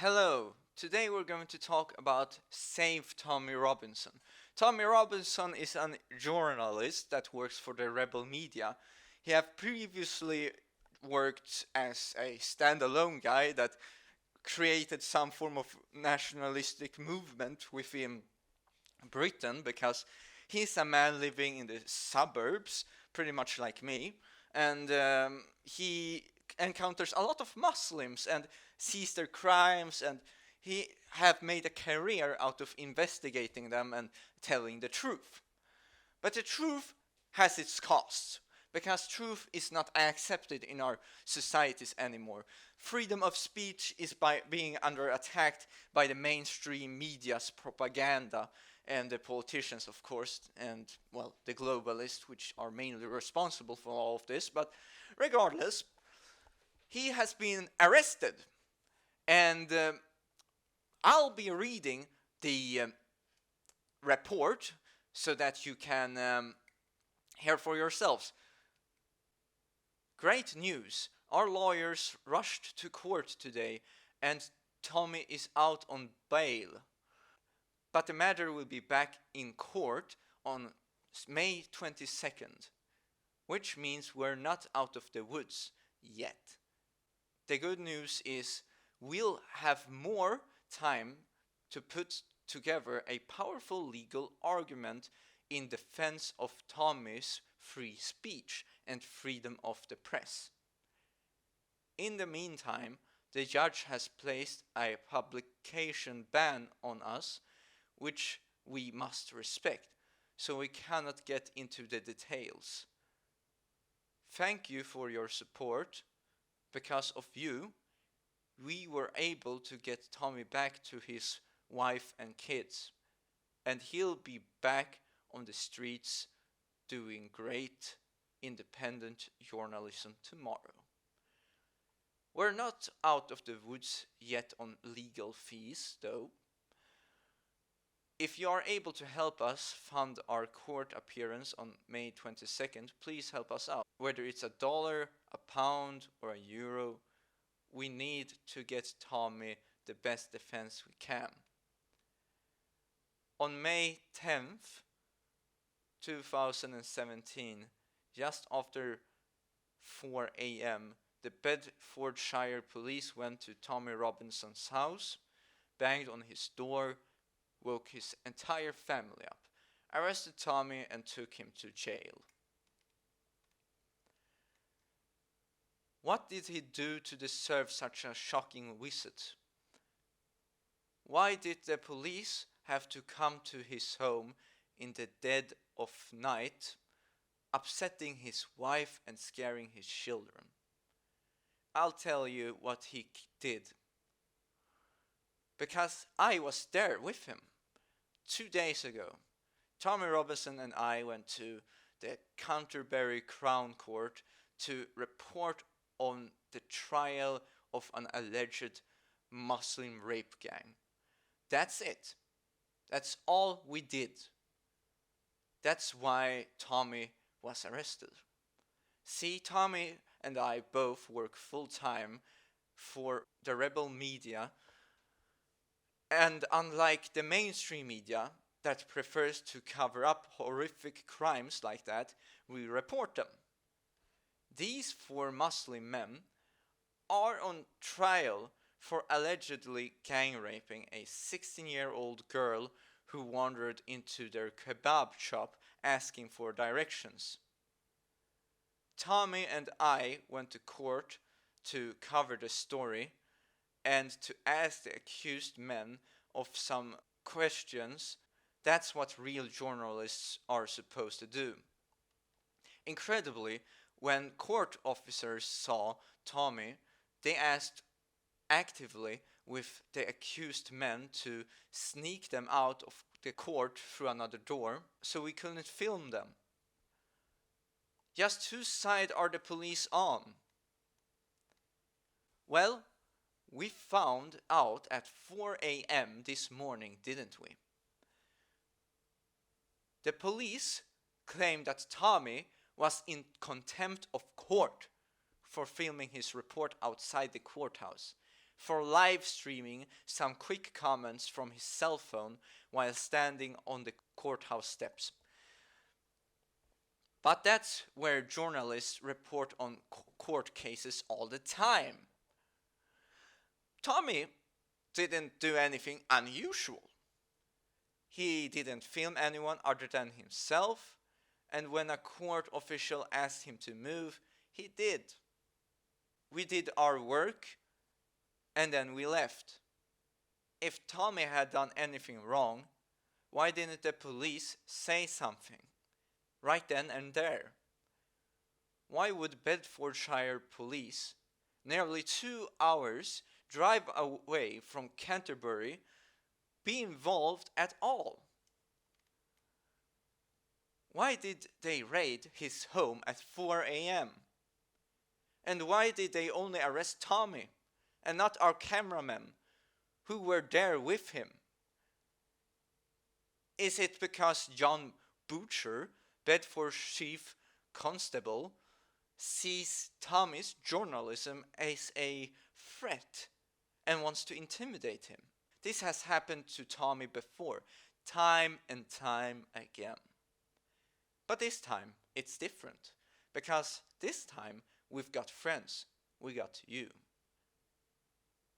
Hello, today we're going to talk about Save Tommy Robinson. Tommy Robinson is a journalist that works for the Rebel Media. He have previously worked as a standalone guy that created some form of nationalistic movement within Britain because he's a man living in the suburbs, pretty much like me, and he encounters a lot of Muslims and sees their crimes, and he have made a career out of investigating them and telling the truth. But the truth has its costs because truth is not accepted in our societies anymore. Freedom of speech is being under attack by the mainstream media's propaganda and the politicians, of course, and, well, the globalists, which are mainly responsible for all of this. But regardless, he has been arrested, and I'll be reading the report so that you can hear for yourselves. Great news! Our lawyers rushed to court today, and Tommy is out on bail. But the matter will be back in court on May 22nd, which means we're not out of the woods yet. The good news is we'll have more time to put together a powerful legal argument in defense of Tommy's free speech and freedom of the press. In the meantime, the judge has placed a publication ban on us, which we must respect, so we cannot get into the details. Thank you for your support. Because of you, we were able to get Tommy back to his wife and kids, and he'll be back on the streets doing great independent journalism tomorrow. We're not out of the woods yet on legal fees, though. If you are able to help us fund our court appearance on May 22nd, please help us out. Whether it's $1, £1, or €1, we need to get Tommy the best defense we can. On May 10th, 2017, just after 4 a.m., the Bedfordshire police went to Tommy Robinson's house, banged on his door, woke his entire family up, arrested Tommy, and took him to jail. What did he do to deserve such a shocking visit? Why did the police have to come to his home in the dead of night, upsetting his wife and scaring his children? I'll tell you what he did. Because I was there with him. 2 days ago, Tommy Robinson and I went to the Canterbury Crown Court to report on the trial of an alleged Muslim rape gang. That's it. That's all we did. That's why Tommy was arrested. See, Tommy and I both work full-time for the Rebel Media, and unlike the mainstream media that prefers to cover up horrific crimes like that, we report them. These 4 Muslim men are on trial for allegedly gang raping a 16-year-old girl who wandered into their kebab shop asking for directions. Tommy and I went to court to cover the story and to ask the accused men of some questions. That's what real journalists are supposed to do. Incredibly, when court officers saw Tommy, they asked actively with the accused men to sneak them out of the court through another door so we couldn't film them. Just whose side are the police on? Well, we found out at 4 a.m. this morning, didn't we? The police claimed that Tommy was in contempt of court for filming his report outside the courthouse. for live streaming some quick comments from his cell phone while standing on the courthouse steps. But that's where journalists report on court cases all the time. Tommy didn't do anything unusual. He didn't film anyone other than himself, and when a court official asked him to move, he did. We did our work, and then we left. If Tommy had done anything wrong, why didn't the police say something right then and there? Why would Bedfordshire police, nearly 2 hours drive away from Canterbury, be involved at all? Why did they raid his home at 4 a.m.? And why did they only arrest Tommy and not our cameramen who were there with him? Is it because John Butcher, Bedford Chief Constable, sees Tommy's journalism as a threat and wants to intimidate him? This has happened to Tommy before, time and time again. But this time it's different, because this time we've got friends, we got you.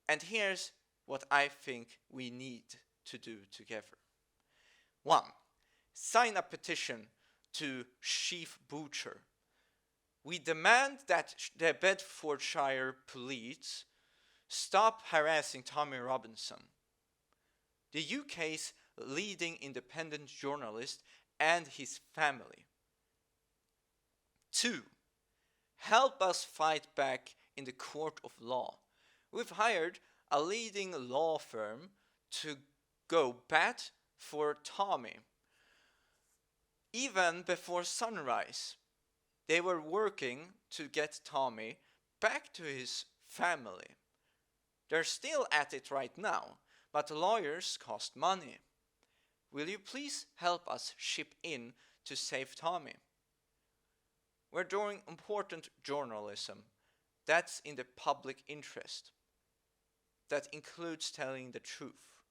And here's what I think we need to do together. 1. Sign a petition to Chief Butcher. We demand that the Bedfordshire police stop harassing Tommy Robinson, the UK's leading independent journalist, and his family. 2. Help us fight back in the court of law. We've hired a leading law firm to go bat for Tommy. Even before sunrise, they were working to get Tommy back to his family. They're still at it right now, but lawyers cost money. Will you please help us chip in to save Tommy? We're doing important journalism that's in the public interest. That includes telling the truth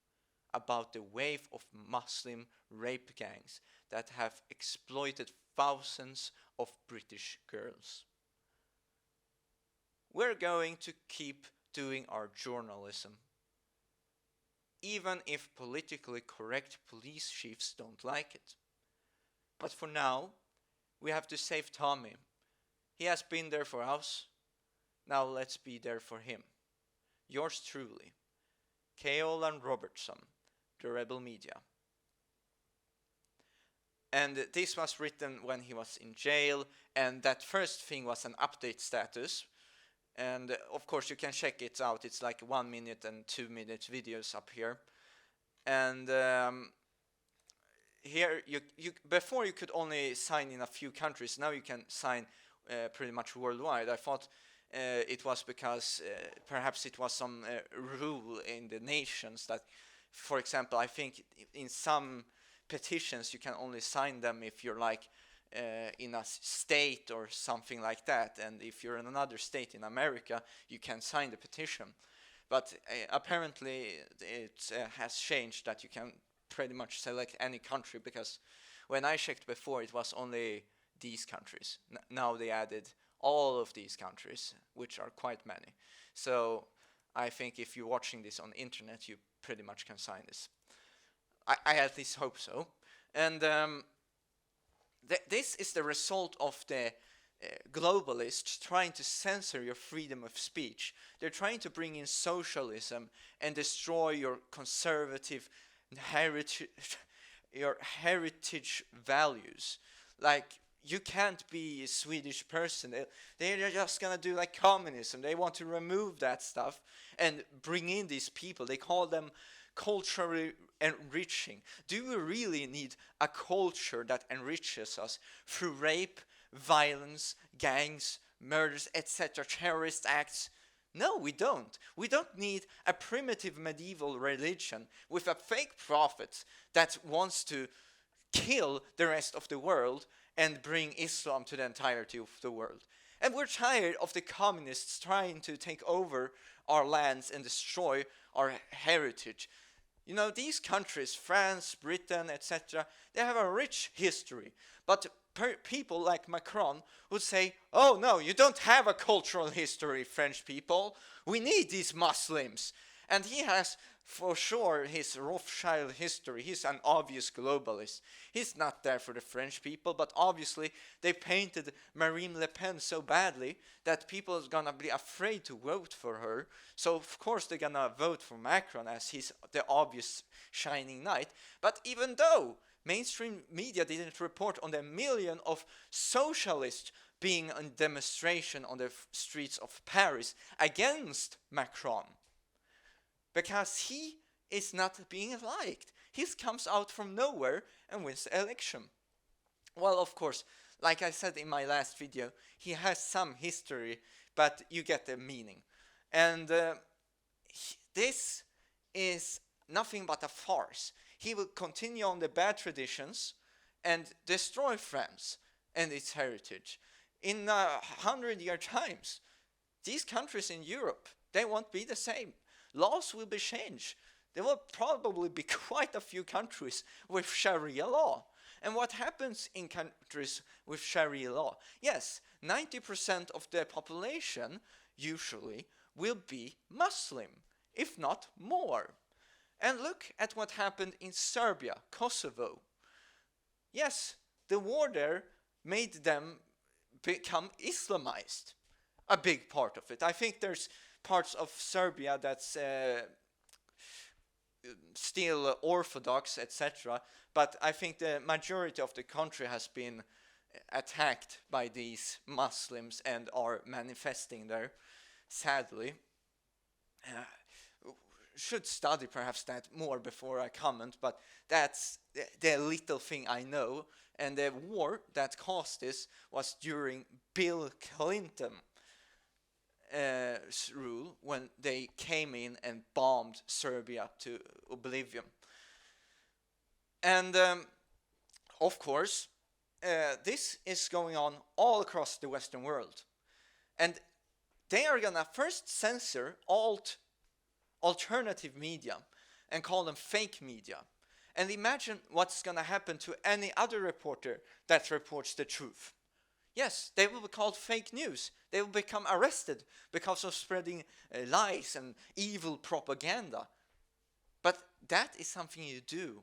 about the wave of Muslim rape gangs that have exploited thousands of British girls. We're going to keep doing our journalism, even if politically correct police chiefs don't like it. But for now, we have to save Tommy. He has been there for us. Now let's be there for him. Yours truly, Keolan Robertson, The Rebel Media. And this was written when he was in jail, and that first thing was an update status. And of course you can check it out. It's like 1 minute and 2 minute videos up here. And here you before you could only sign in a few countries. Now you can sign pretty much worldwide. I thought it was because perhaps it was some rule in the nations that, for example, I think in some petitions you can only sign them if you're like in a state or something like that, and if you're in another state in America you can sign the petition. But apparently it has changed that you can pretty much select any country, because when I checked before it was only these countries. Now they added all of these countries, which are quite many. So I think if you're watching this on the internet you pretty much can sign this. I at least hope so. And this is the result of the globalists trying to censor your freedom of speech. They're trying to bring in socialism and destroy your conservative heritage values. Like, you can't be a Swedish person. They're just gonna do like communism. They want to remove that stuff and bring in these people. They call them culturally enriching. Do we really need a culture that enriches us through rape, violence, gangs, murders, etc., terrorist acts? No, we don't. We don't need a primitive medieval religion with a fake prophet that wants to kill the rest of the world and bring Islam to the entirety of the world. And we're tired of the communists trying to take over our lands and destroy our heritage. You know, these countries, France, Britain, etc., they have a rich history. But people like Macron would say, oh no, you don't have a cultural history, French people. We need these Muslims. And he has, for sure, his Rothschild history. He's an obvious globalist. He's not there for the French people, but obviously they painted Marine Le Pen so badly that people are gonna be afraid to vote for her. So of course they're gonna vote for Macron as he's the obvious shining knight. But even though mainstream media didn't report on the million of socialists being on demonstration on the streets of Paris against Macron, because he is not being liked. He comes out from nowhere and wins the election. Well, of course, like I said in my last video, he has some history, but you get the meaning. And this is nothing but a farce. He will continue on the bad traditions and destroy France and its heritage. In 100-year times, these countries in Europe, they won't be the same. Laws will be changed. There will probably be quite a few countries with Sharia law. And what happens in countries with Sharia law? Yes, 90% of the population usually will be Muslim, if not more. And look at what happened in Serbia, Kosovo. Yes, the war there made them become Islamized. A big part of it. I think there's parts of Serbia that's still Orthodox, etc. But I think the majority of the country has been attacked by these Muslims and are manifesting there, sadly. Should study perhaps that more before I comment, but that's the little thing I know. And the war that caused this was during Bill Clinton rule, when they came in and bombed Serbia to oblivion. And of course, this is going on all across the Western world. And they are gonna first censor alternative media and call them fake media. And imagine what's gonna happen to any other reporter that reports the truth. Yes, they will be called fake news. They will become arrested because of spreading lies and evil propaganda. But that is something you do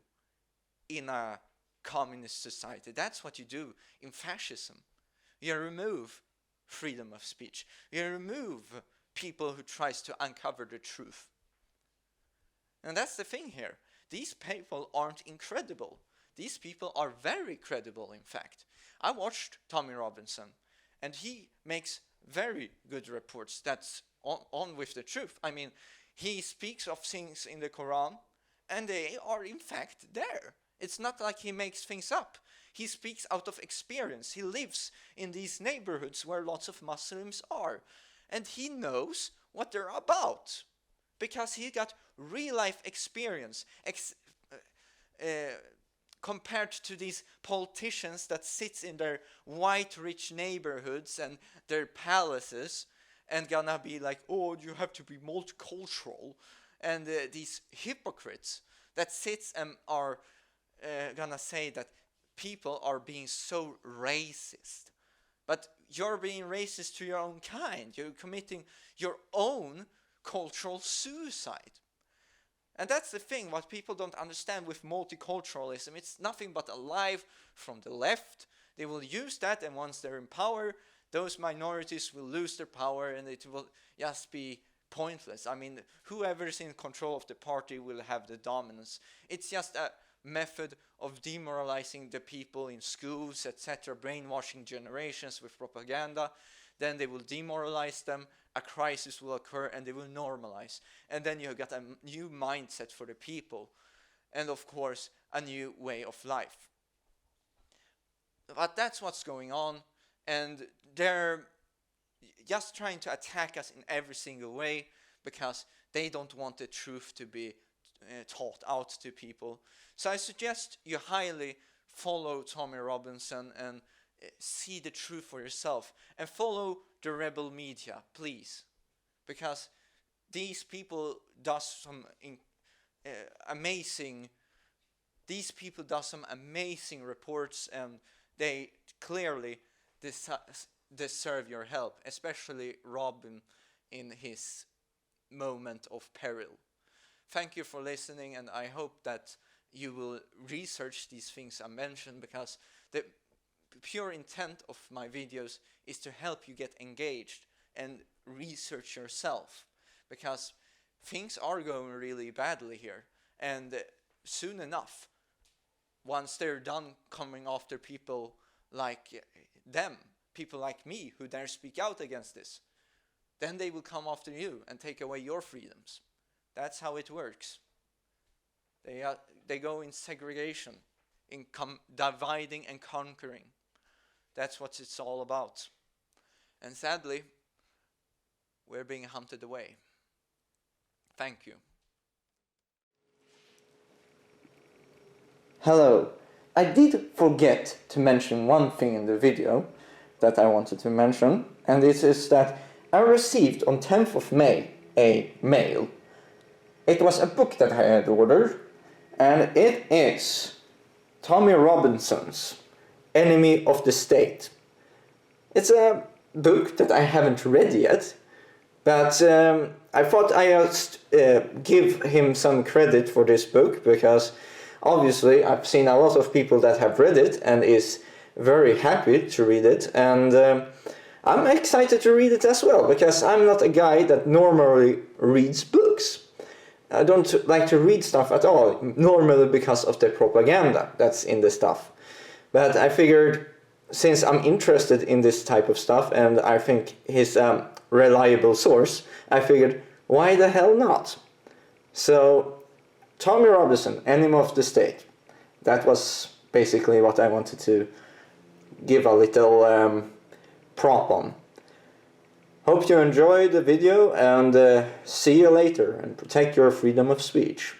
in a communist society. That's what you do in fascism. You remove freedom of speech. You remove people who tries to uncover the truth. And that's the thing here. These people aren't incredible. These people are very credible, in fact. I watched Tommy Robinson, and he makes very good reports that's on with the truth. I mean, he speaks of things in the Quran, and they are in fact there. It's not like he makes things up. He speaks out of experience. He lives in these neighborhoods where lots of Muslims are. And he knows what they're about, because he got real-life experience compared to these politicians that sits in their white rich neighborhoods and their palaces and gonna be like, oh, you have to be multicultural. And these hypocrites that sits and are gonna say that people are being so racist. But you're being racist to your own kind. You're committing your own cultural suicide. And that's the thing, what people don't understand with multiculturalism. It's nothing but a lie from the left. They will use that, and once they're in power, those minorities will lose their power, and it will just be pointless. I mean, whoever is in control of the party will have the dominance. It's just a method of demoralizing the people in schools, etc., brainwashing generations with propaganda. Then they will demoralize them, a crisis will occur, and they will normalize. And then you got a new mindset for the people, and of course, a new way of life. But that's what's going on, and they're just trying to attack us in every single way, because they don't want the truth to be taught out to people. So I suggest you highly follow Tommy Robinson and see the truth for yourself, and follow the rebel media, please, because these people does some amazing reports, and they clearly deserve your help, especially Robin in his moment of peril. Thank you for listening, and I hope that you will research these things I mentioned, because the pure intent of my videos is to help you get engaged and research yourself, because things are going really badly here, and soon enough, once they're done coming after people like them, people like me who dare speak out against this, then they will come after you and take away your freedoms. That's how it works. They go in segregation, in dividing and conquering. That's what it's all about. And sadly, we're being hunted away. Thank you. Hello. I did forget to mention one thing in the video that I wanted to mention, and this is that I received on 10th of May a mail. It was a book that I had ordered, and it is Tommy Robinson's Enemy of the State. It's a book that I haven't read yet, but I thought I just give him some credit for this book, because obviously I've seen a lot of people that have read it and is very happy to read it, and I'm excited to read it as well, because I'm not a guy that normally reads books. I don't like to read stuff at all, normally because of the propaganda that's in the stuff. But I figured, since I'm interested in this type of stuff and I think he's a reliable source, I figured, why the hell not? So, Tommy Robinson, Enemy of the State. That was basically what I wanted to give a little prop on. Hope you enjoyed the video, and see you later, and protect your freedom of speech.